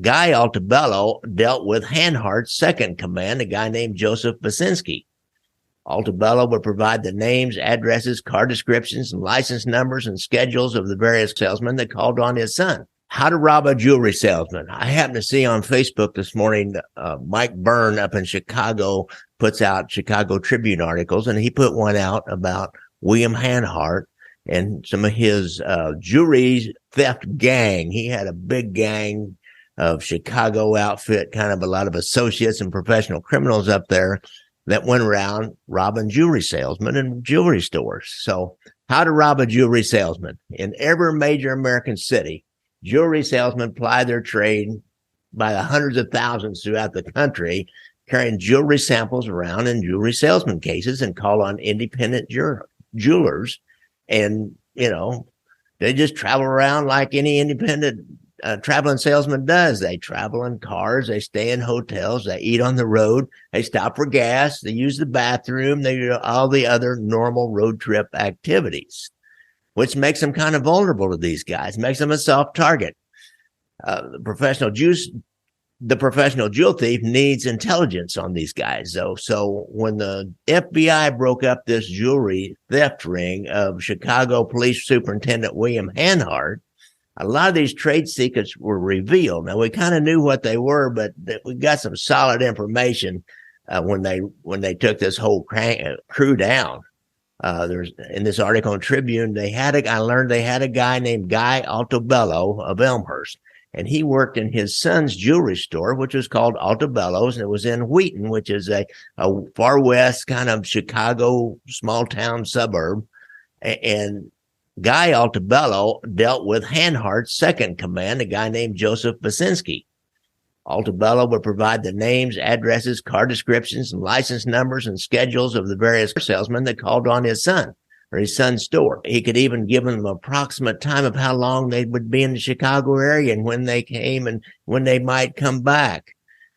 Guy Altabello dealt with Handhardt's second command, a guy named Joseph Basinski. Altabello would provide the names, addresses, car descriptions, and license numbers and schedules of the various salesmen that called on his son. How to rob a jewelry salesman. I happened to see on Facebook this morning, Mike Byrne up in Chicago puts out Chicago Tribune articles, and he put one out about William Handhardt and some of his jewelry theft gang. He had a big gang of Chicago outfit, kind of a lot of associates and professional criminals up there that went around robbing jewelry salesmen in jewelry stores. So how to rob a jewelry salesman. In every major American city, jewelry salesmen ply their trade by the hundreds of thousands throughout the country, carrying jewelry samples around in jewelry salesman cases and call on independent jewelers. And, they just travel around like any independent traveling salesman does. They travel in cars, they stay in hotels, they eat on the road, they stop for gas, they use the bathroom, they do all the other normal road trip activities, which makes them kind of vulnerable to these guys, makes them a soft target. The professional jewel thief needs intelligence on these guys, though. So when the FBI broke up this jewelry theft ring of Chicago Police Superintendent William Handhardt, a lot of these trade secrets were revealed. Now, we kind of knew what they were, but we got some solid information when they took this whole crew down. There's in this article in Tribune, I learned they had a guy named Guy Altabello of Elmhurst, and he worked in his son's jewelry store, which was called Altabello's, and it was in Wheaton, which is a far west kind of Chicago small town suburb. And Guy Altabello dealt with Handhardt's second command, a guy named Joseph Basinski. Altabello would provide the names, addresses, car descriptions, and license numbers and schedules of the various salesmen that called on his son or his son's store. He could even give them an approximate time of how long they would be in the Chicago area and when they came and when they might come back.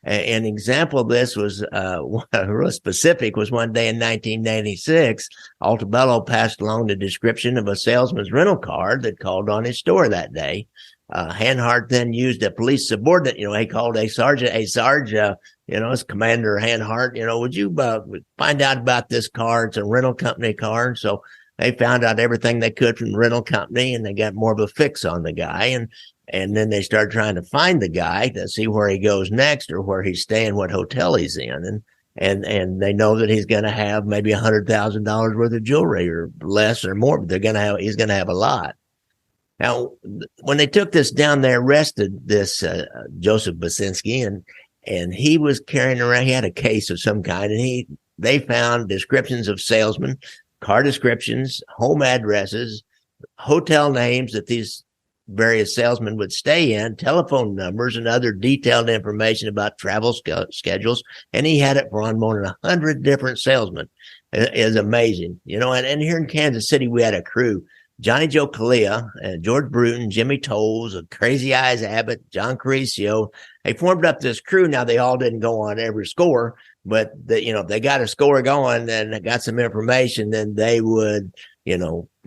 An example of this was real specific was one day in 1996, Altabello passed along the description of a salesman's rental car that called on his store that day. Handhart then used a police subordinate, he called a sergeant, it's Commander Handhart, would you find out about this car? It's a rental company car. So they found out everything they could from the rental company, and they got more of a fix on the guy. And then they started trying to find the guy to see where he goes next or where he's staying, what hotel he's in. And they know that he's going to have maybe $100,000 worth of jewelry or less or more, but he's going to have a lot. Now, when they took this down, they arrested this Joseph Basinski, and he was carrying around, he had a case of some kind, and they found descriptions of salesmen, car descriptions, home addresses, hotel names that these various salesmen would stay in, telephone numbers, and other detailed information about travel schedules. And he had it for on more than 100 different salesmen. It is amazing, and here in Kansas City, we had a crew, Johnny Joe Calea, George Bruton, Jimmy Tolles, Crazy Eyes Abbott, John Caricio. They formed up this crew. Now, they all didn't go on every score, but if they got a score going and got some information, then they would,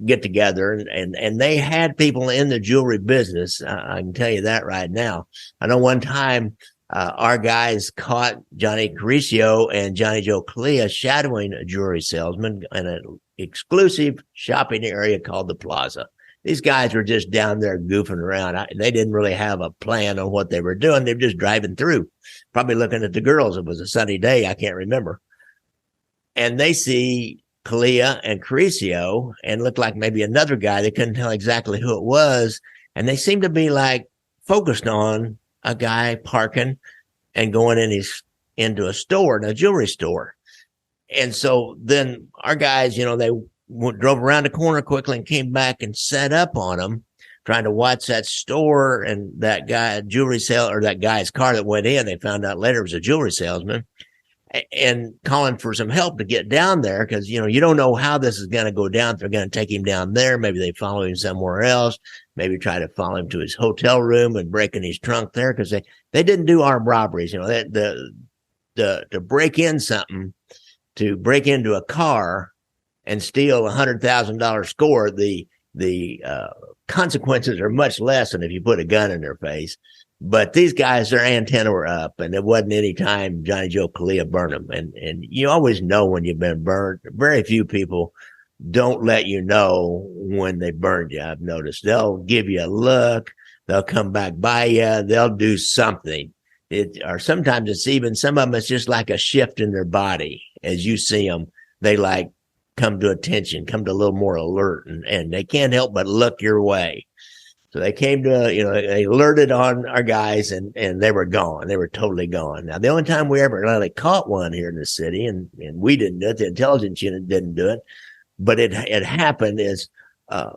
get together and they had people in the jewelry business. I can tell you that right now. I know one time our guys caught Johnny Caricio and Johnny Joe Calea shadowing a jewelry salesman in an exclusive shopping area called the Plaza. These guys were just down there goofing around. They didn't really have a plan on what they were doing. They were just driving through, probably looking at the girls. It was a sunny day. I can't remember. And they see Calea and Caricio and looked like maybe another guy. They couldn't tell exactly who it was. And they seemed to be like focused on a guy parking and going into a store, a jewelry store. And so then our guys, they drove around the corner quickly and came back and set up on them, trying to watch that store and that guy, that guy's car that went in. They found out later it was a jewelry salesman, and calling for some help to get down there because, you don't know how this is going to go down. If they're going to take him down there, maybe they follow him somewhere else, maybe try to follow him to his hotel room and break in his trunk there because they didn't do armed robberies. To break in something, to break into a car and steal $100,000 score, the consequences are much less than if you put a gun in their face. But these guys, their antenna were up, and it wasn't any time Johnny Joe Kalia burned them. And you always know when you've been burned. Very few people don't let you know when they burned you. I've noticed they'll give you a look, they'll come back by you, they'll do something. Or sometimes it's even, some of them, it's just like a shift in their body. As you see them, they like come to attention, come to a little more alert, and they can't help but look your way. So they came to, they alerted on our guys, and they were gone. They were totally gone. Now, the only time we ever really caught one here in the city, and we didn't do it, the intelligence unit didn't do it, but it happened is an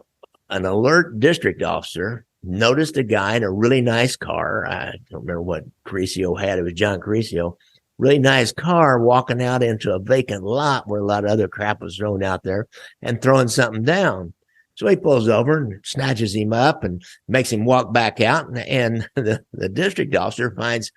alert district officer noticed a guy in a really nice car. I don't remember what Caricio had. It was John Caricio. Really nice car walking out into a vacant lot where a lot of other crap was thrown out there and throwing something down. So he pulls over and snatches him up and makes him walk back out. And the district officer finds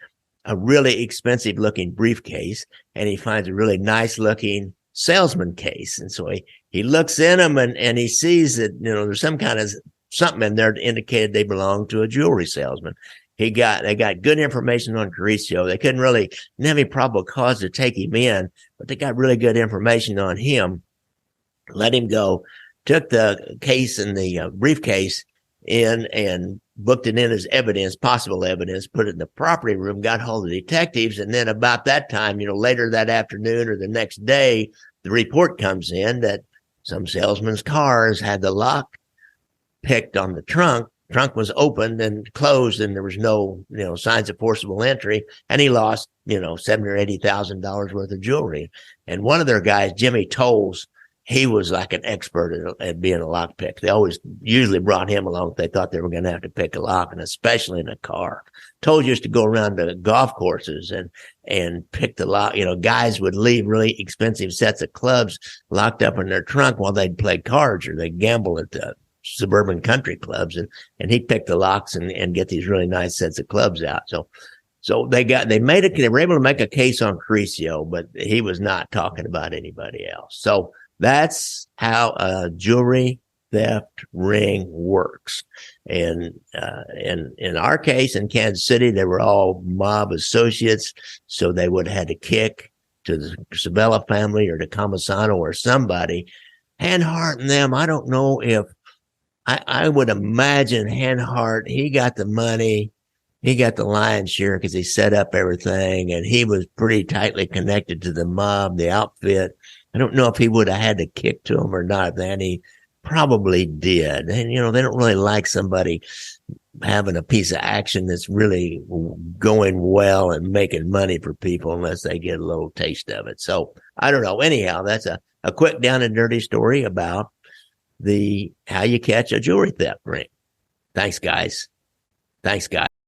a really expensive looking briefcase, and he finds a really nice looking salesman case. And so he looks in them, and he sees that, there's some kind of something in there that indicated they belonged to a jewelry salesman. They got good information on Caricio. They didn't have any probable cause to take him in, but they got really good information on him. Let him go. Took the case and the briefcase in and booked it in as evidence, possible evidence, put it in the property room, got hold of the detectives. And then about that time, later that afternoon or the next day, the report comes in that some salesman's cars had the lock picked on the trunk. Trunk was opened and closed, and there was no, signs of forcible entry. And he lost, $70,000 or $80,000 worth of jewelry. And one of their guys, Jimmy Tolles, he was like an expert at being a lockpick. They usually brought him along if they thought they were going to have to pick a lock, and especially in a car. Told you to go around to golf courses and pick the lock. Guys would leave really expensive sets of clubs locked up in their trunk while they'd play cards or they'd gamble at the suburban country clubs, and he'd pick the locks and get these really nice sets of clubs out. So they were able to make a case on Caricio, but he was not talking about anybody else. So that's how a jewelry theft ring works. And in our case in Kansas City, they were all mob associates. So they would have had to kick to the Sabella family or to Comisano or somebody. Handhardt and them, I don't know if, I would imagine Handhardt, he got the money. He got the lion's share because he set up everything, and he was pretty tightly connected to the mob, the outfit. I don't know if he would have had to kick to him or not, and he probably did. And, they don't really like somebody having a piece of action that's really going well and making money for people unless they get a little taste of it. So I don't know. Anyhow, that's a quick down and dirty story about how you catch a jewelry theft ring. Thanks, guys.